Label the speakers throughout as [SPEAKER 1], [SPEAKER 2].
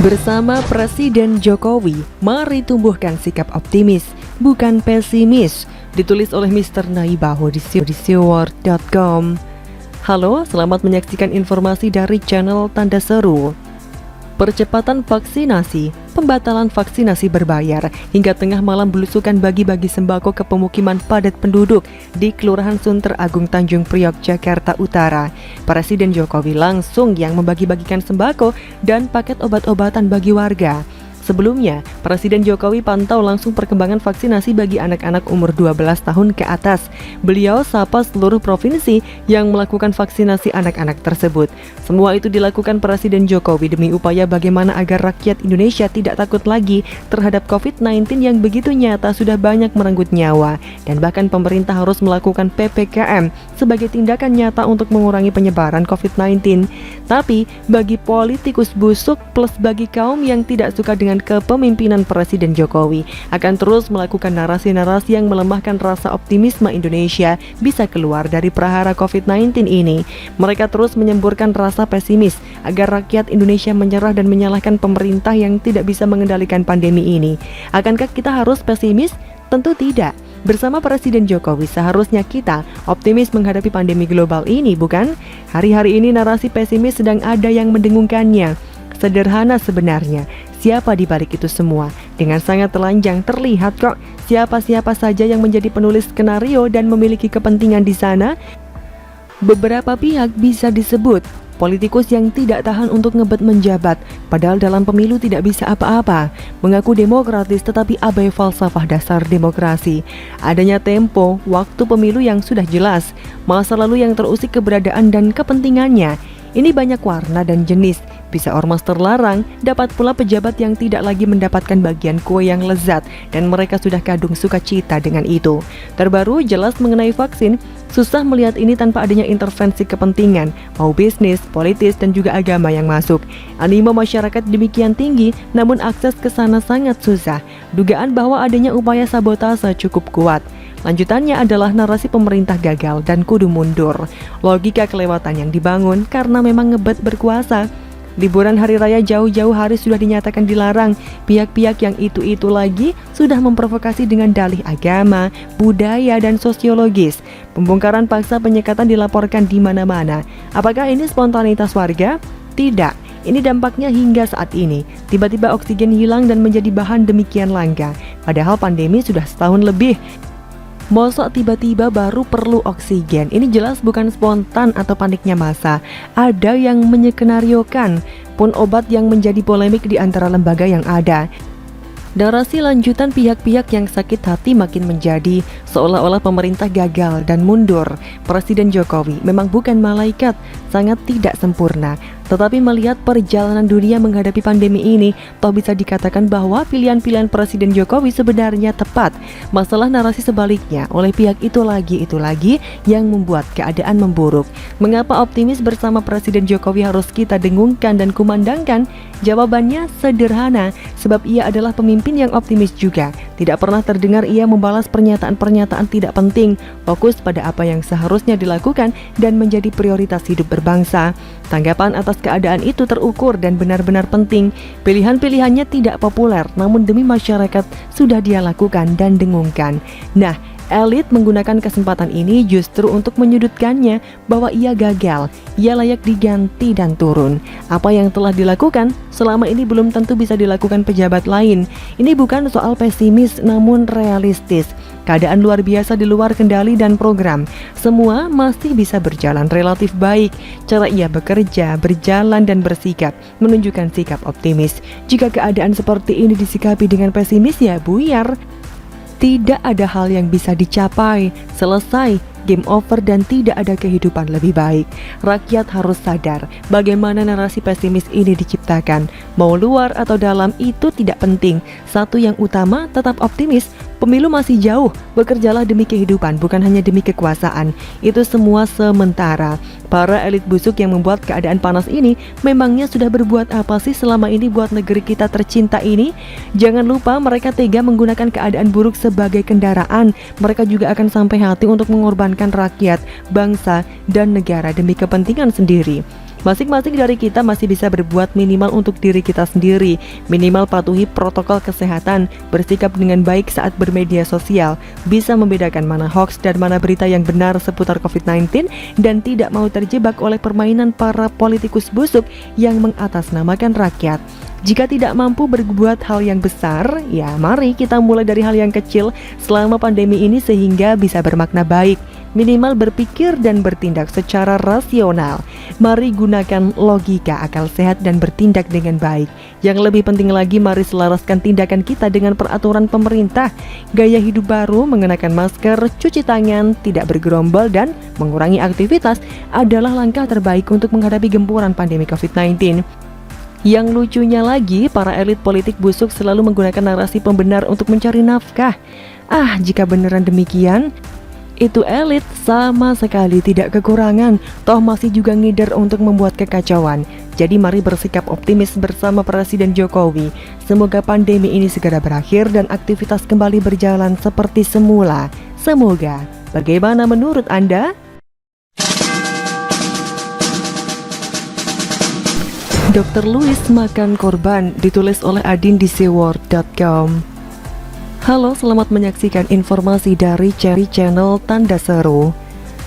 [SPEAKER 1] Bersama Presiden Jokowi, mari tumbuhkan sikap optimis, bukan pesimis. Ditulis oleh Mr. Naibaho di siword.com. Halo, selamat menyaksikan informasi dari channel Tanda Seru. Percepatan vaksinasi, pembatalan vaksinasi berbayar, hingga tengah malam belusukan bagi-bagi sembako ke pemukiman padat penduduk di Kelurahan Sunter Agung Tanjung Priok, Jakarta Utara. Presiden Jokowi langsung yang membagi-bagikan sembako dan paket obat-obatan bagi warga. Sebelumnya, Presiden Jokowi pantau langsung perkembangan vaksinasi bagi anak-anak umur 12 tahun ke atas. Beliau sapa seluruh provinsi yang melakukan vaksinasi anak-anak tersebut. Semua itu dilakukan Presiden Jokowi demi upaya bagaimana agar rakyat Indonesia tidak takut lagi terhadap COVID-19 yang begitu nyata sudah banyak merenggut nyawa. Dan bahkan pemerintah harus melakukan PPKM sebagai tindakan nyata untuk mengurangi penyebaran COVID-19. Tapi, bagi politikus busuk plus bagi kaum yang tidak suka dengan kepemimpinan Presiden Jokowi akan terus melakukan narasi-narasi yang melemahkan rasa optimisme Indonesia bisa keluar dari prahara COVID-19 ini. Mereka terus menyemburkan rasa pesimis agar rakyat Indonesia menyerah dan menyalahkan pemerintah yang tidak bisa mengendalikan pandemi ini. Akankah kita harus pesimis? Tentu tidak. Bersama Presiden Jokowi seharusnya kita optimis menghadapi pandemi global ini, bukan? Hari-hari ini narasi pesimis sedang ada yang mendengungkannya. Sederhana sebenarnya. Siapa di balik itu semua? Dengan sangat telanjang terlihat kok siapa-siapa saja yang menjadi penulis skenario dan memiliki kepentingan di sana. Beberapa pihak bisa disebut politikus yang tidak tahan untuk ngebet menjabat, padahal dalam pemilu tidak bisa apa-apa. Mengaku demokratis tetapi abai falsafah dasar demokrasi. Adanya tempo, waktu pemilu yang sudah jelas, masa lalu yang terusik keberadaan dan kepentingannya. Ini banyak warna dan jenis, bisa ormas terlarang, dapat pula pejabat yang tidak lagi mendapatkan bagian kue yang lezat, dan mereka sudah kadung sukacita dengan itu. Terbaru jelas mengenai vaksin, susah melihat ini tanpa adanya intervensi kepentingan, mau bisnis, politis, dan juga agama yang masuk. Animo masyarakat demikian tinggi, namun akses ke sana sangat susah. Dugaan bahwa adanya upaya sabotase cukup kuat. Lanjutannya adalah narasi pemerintah gagal dan kudu mundur. Logika kelewatan yang dibangun karena memang ngebet berkuasa. Liburan hari raya jauh-jauh hari sudah dinyatakan dilarang. Pihak-pihak yang itu-itu lagi sudah memprovokasi dengan dalih agama, budaya, dan sosiologis. Pembongkaran paksa penyekatan dilaporkan di mana-mana. Apakah ini spontanitas warga? Tidak. Ini dampaknya hingga saat ini. Tiba-tiba oksigen hilang dan menjadi bahan demikian langka. Padahal pandemi sudah setahun lebih. Mosok tiba-tiba baru perlu oksigen. Ini jelas bukan spontan atau paniknya massa. Ada yang menyekenariokan pun obat yang menjadi polemik di antara lembaga yang ada. Narasi lanjutan pihak-pihak yang sakit hati makin menjadi seolah-olah pemerintah gagal dan mundur. Presiden Jokowi memang bukan malaikat, sangat tidak sempurna. Tetapi melihat perjalanan dunia menghadapi pandemi ini, toh bisa dikatakan bahwa pilihan-pilihan Presiden Jokowi sebenarnya tepat. Masalah narasi sebaliknya oleh pihak itu lagi yang membuat keadaan memburuk. Mengapa optimis bersama Presiden Jokowi harus kita dengungkan dan kumandangkan? Jawabannya sederhana, sebab ia adalah pemimpin yang optimis juga. Tidak pernah terdengar ia membalas pernyataan-pernyataan tidak penting, fokus pada apa yang seharusnya dilakukan dan menjadi prioritas hidup berbangsa. Tanggapan atas keadaan itu terukur dan benar-benar penting. Pilihan-pilihannya tidak populer, namun demi masyarakat sudah dia lakukan dan dengungkan. Nah, elit menggunakan kesempatan ini justru untuk menyudutkannya bahwa ia gagal, ia layak diganti dan turun. Apa yang telah dilakukan selama ini belum tentu bisa dilakukan pejabat lain. Ini bukan soal pesimis namun realistis. Keadaan luar biasa di luar kendali dan program. Semua masih bisa berjalan relatif baik. Cara ia bekerja, berjalan dan bersikap menunjukkan sikap optimis. Jika keadaan seperti ini disikapi dengan pesimis ya buyar. Tidak ada hal yang bisa dicapai, selesai, game over dan tidak ada kehidupan lebih baik. Rakyat harus sadar bagaimana narasi pesimis ini diciptakan. Mau luar atau dalam itu tidak penting. Satu yang utama tetap optimis. Pemilu masih jauh, bekerjalah demi kehidupan, bukan hanya demi kekuasaan. Itu semua sementara. Para elit busuk yang membuat keadaan panas ini memangnya sudah berbuat apa sih selama ini buat negeri kita tercinta ini? Jangan lupa mereka tega menggunakan keadaan buruk sebagai kendaraan. Mereka juga akan sampai hati untuk mengorbankan rakyat, bangsa, dan negara demi kepentingan sendiri. Masing-masing dari kita masih bisa berbuat minimal untuk diri kita sendiri. Minimal patuhi protokol kesehatan, bersikap dengan baik saat bermedia sosial, bisa membedakan mana hoax dan mana berita yang benar seputar COVID-19, dan tidak mau terjebak oleh permainan para politikus busuk yang mengatasnamakan rakyat. Jika tidak mampu berbuat hal yang besar, ya mari kita mulai dari hal yang kecil selama pandemi ini sehingga bisa bermakna baik. Minimal berpikir dan bertindak secara rasional. Mari gunakan logika, akal sehat, dan bertindak dengan baik. Yang lebih penting lagi, mari selaraskan tindakan kita dengan peraturan pemerintah. Gaya hidup baru, mengenakan masker, cuci tangan, tidak bergerombol, dan mengurangi aktivitas adalah langkah terbaik untuk menghadapi gempuran pandemi COVID-19. Yang lucunya lagi, para elit politik busuk selalu menggunakan narasi pembenar untuk mencari nafkah. Jika beneran demikian, itu elit sama sekali tidak kekurangan, toh masih juga ngider untuk membuat kekacauan. Jadi mari bersikap optimis bersama Presiden Jokowi. Semoga pandemi ini segera berakhir dan aktivitas kembali berjalan seperti semula. Semoga. Bagaimana menurut Anda? Dr. Louis makan korban, ditulis oleh Adin di seword.com. Halo, selamat menyaksikan informasi dari channel Tanda Seru.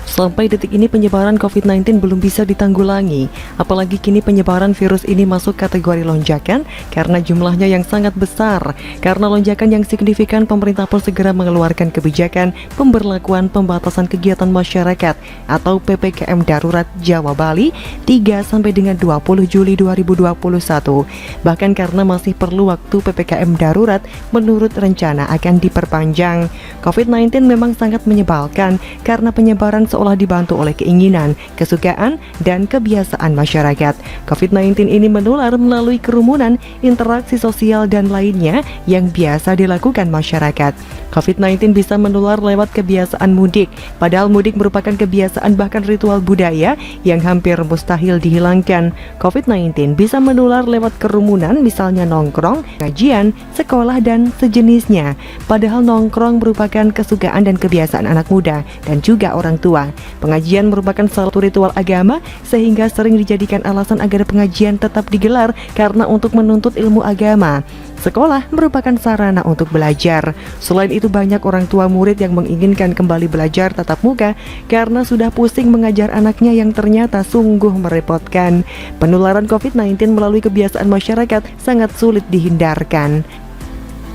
[SPEAKER 1] Sampai detik ini penyebaran COVID-19 belum bisa ditanggulangi. Apalagi kini penyebaran virus ini masuk kategori lonjakan karena jumlahnya yang sangat besar. Karena lonjakan yang signifikan, pemerintah pun segera mengeluarkan kebijakan pemberlakuan pembatasan kegiatan masyarakat atau PPKM Darurat Jawa Bali 3 sampai dengan 20 Juli 2021. Bahkan karena masih perlu waktu PPKM Darurat, menurut rencana akan diperpanjang. COVID-19 memang sangat menyebalkan karena penyebaran seolah dibantu oleh keinginan, kesukaan, dan kebiasaan masyarakat. COVID-19 ini menular melalui kerumunan, interaksi sosial, dan lainnya yang biasa dilakukan masyarakat. COVID-19 bisa menular lewat kebiasaan mudik, padahal mudik merupakan kebiasaan bahkan ritual budaya yang hampir mustahil dihilangkan. COVID-19 bisa menular lewat kerumunan, misalnya nongkrong, kajian, sekolah, dan sejenisnya. Padahal nongkrong merupakan kesukaan dan kebiasaan anak muda dan juga orang tua. Pengajian merupakan salah satu ritual agama sehingga sering dijadikan alasan agar pengajian tetap digelar karena untuk menuntut ilmu agama. Sekolah merupakan sarana untuk belajar. Selain itu, banyak orang tua murid yang menginginkan kembali belajar tatap muka karena sudah pusing mengajar anaknya yang ternyata sungguh merepotkan. Penularan COVID-19 melalui kebiasaan masyarakat sangat sulit dihindarkan.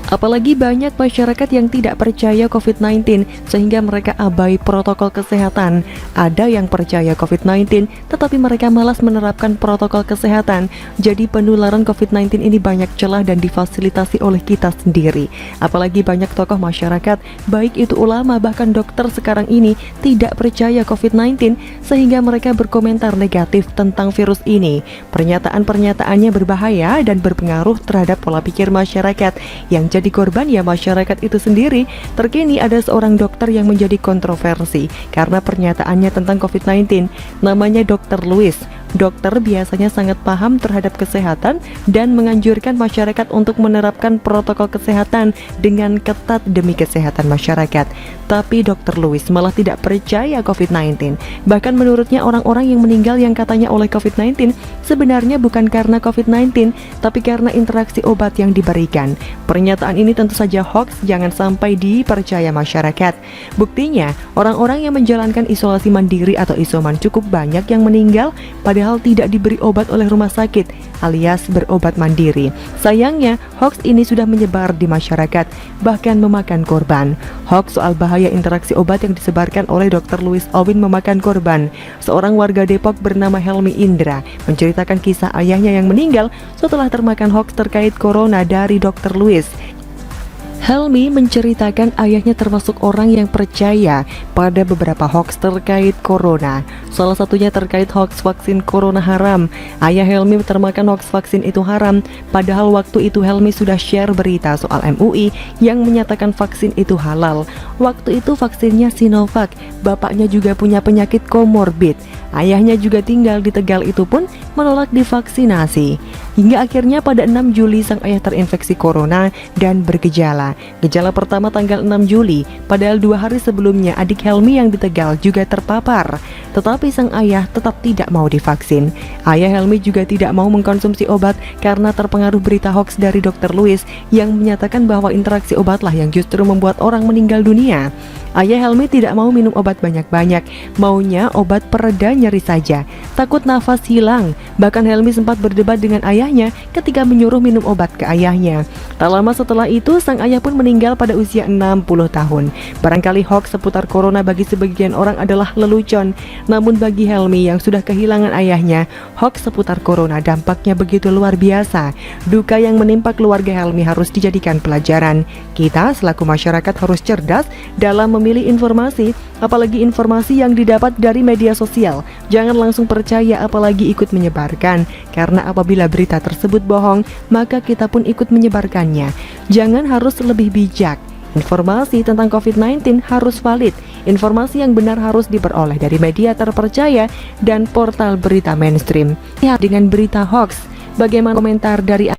[SPEAKER 1] Apalagi banyak masyarakat yang tidak percaya COVID-19 sehingga mereka abai protokol kesehatan. Ada yang percaya COVID-19 tetapi mereka malas menerapkan protokol kesehatan. Jadi penularan COVID-19 ini banyak celah dan difasilitasi oleh kita sendiri. Apalagi banyak tokoh masyarakat, baik itu ulama bahkan dokter sekarang ini tidak percaya COVID-19 sehingga mereka berkomentar negatif tentang virus ini. Pernyataan-pernyataannya berbahaya dan berpengaruh terhadap pola pikir masyarakat yang jadi korban ya masyarakat itu sendiri. Terkini ada seorang dokter yang menjadi kontroversi karena pernyataannya tentang COVID-19. Namanya Dr. Louis. Dokter biasanya sangat paham terhadap kesehatan dan menganjurkan masyarakat untuk menerapkan protokol kesehatan dengan ketat demi kesehatan masyarakat. Tapi Dr. Louis malah tidak percaya COVID-19. Bahkan menurutnya orang-orang yang meninggal yang katanya oleh COVID-19 sebenarnya bukan karena COVID-19, tapi karena interaksi obat yang diberikan. Pernyataan ini tentu saja hoax, jangan sampai dipercaya masyarakat. Buktinya, orang-orang yang menjalankan isolasi mandiri atau isoman cukup banyak yang meninggal padahal tidak diberi obat oleh rumah sakit alias berobat mandiri. Sayangnya, hoax ini sudah menyebar di masyarakat, bahkan memakan korban. Hoax soal bahaya interaksi obat yang disebarkan oleh Dr. Louis Owin memakan korban. Seorang warga Depok bernama Helmi Indra menceritakan kisah ayahnya yang meninggal setelah termakan hoax terkait corona dari Dr. Louis. Helmi menceritakan ayahnya termasuk orang yang percaya pada beberapa hoax terkait corona. Salah satunya terkait hoax vaksin corona haram. Ayah Helmi termakan hoax vaksin itu haram, padahal waktu itu Helmi sudah share berita soal MUI yang menyatakan vaksin itu halal. Waktu itu vaksinnya Sinovac, bapaknya juga punya penyakit komorbid. Ayahnya juga tinggal di Tegal itu pun menolak divaksinasi. Hingga akhirnya pada 6 Juli sang ayah terinfeksi corona dan bergejala. Gejala pertama tanggal 6 Juli, padahal 2 hari sebelumnya adik Helmi yang di Tegal juga terpapar. tetapi sang ayah tetap tidak mau divaksin. Ayah Helmi juga tidak mau mengkonsumsi obat karena terpengaruh berita hoax dari Dr. Louis yang menyatakan bahwa interaksi obatlah yang justru membuat orang meninggal dunia. Ayah Helmi tidak mau minum obat banyak-banyak, maunya obat pereda nyeri saja, takut nafas hilang. Bahkan Helmi sempat berdebat dengan ayahnya ketika menyuruh minum obat ke ayahnya. Tak lama setelah itu, sang ayah pun meninggal pada usia 60 tahun. Barangkali hoax seputar corona bagi sebagian orang adalah lelucon, namun bagi Helmi yang sudah kehilangan ayahnya, hoax seputar corona dampaknya begitu luar biasa. Duka yang menimpa keluarga Helmi harus dijadikan pelajaran. Kita selaku masyarakat harus cerdas dalam memilih informasi, apalagi informasi yang didapat dari media sosial. Jangan langsung percaya apalagi ikut menyebarkan, karena apabila berita tersebut bohong, maka kita pun ikut menyebarkannya. Jangan harus lebih bijak. Informasi tentang COVID-19 harus valid. Informasi yang benar harus diperoleh dari media terpercaya dan portal berita mainstream. Ya, dengan berita hoax, bagaimana komentar dari